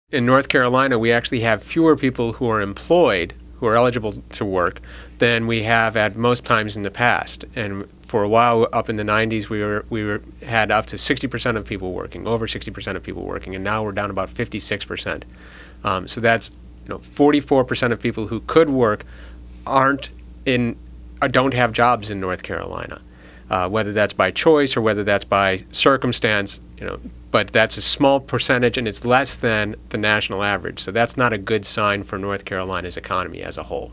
In North Carolina, we actually have fewer people who are employed, who are eligible to work, than we have at most times in the past. And for a while, up in the 90s, we had up to 60% of people working, over 60% of people working, and now we're down about 56%. So that's 44% of people who could work don't have jobs in North Carolina, whether that's by choice or whether that's by circumstance. But that's a small percentage, and it's less than the national average. So that's not a good sign for North Carolina's economy as a whole.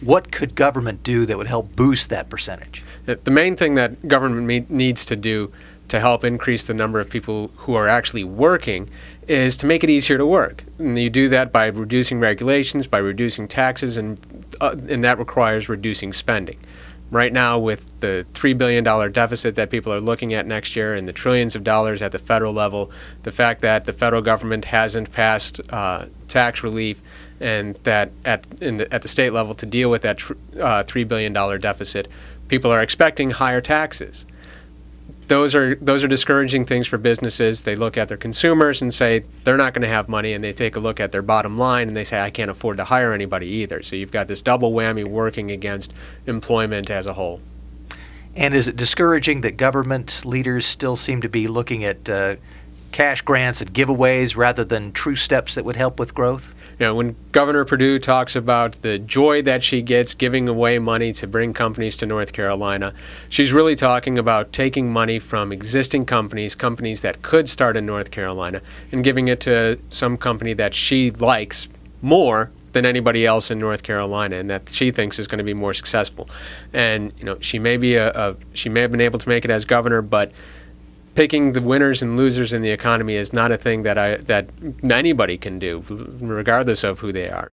What could government do that would help boost that percentage? The main thing that government needs to do to help increase the number of people who are actually working is to make it easier to work. And you do that by reducing regulations, by reducing taxes, and that requires reducing spending. Right now, with the $3 billion deficit that people are looking at next year and the trillions of dollars at the federal level, the fact that the federal government hasn't passed tax relief and that at the state level to deal with that $3 billion deficit, people are expecting higher taxes. Those are discouraging things for businesses. They look at their consumers and say they're not going to have money, and they take a look at their bottom line and they say, I can't afford to hire anybody either. So you've got this double whammy working against employment as a whole. And is it discouraging that government leaders still seem to be looking at cash grants and giveaways rather than true steps that would help with growth? When Governor Perdue talks about the joy that she gets giving away money to bring companies to North Carolina, she's really talking about taking money from existing companies that could start in North Carolina, and giving it to some company that she likes more than anybody else in North Carolina, and that she thinks is going to be more successful. And she may have been able to make it as governor, but picking the winners and losers in the economy is not a thing that anybody can do, regardless of who they are.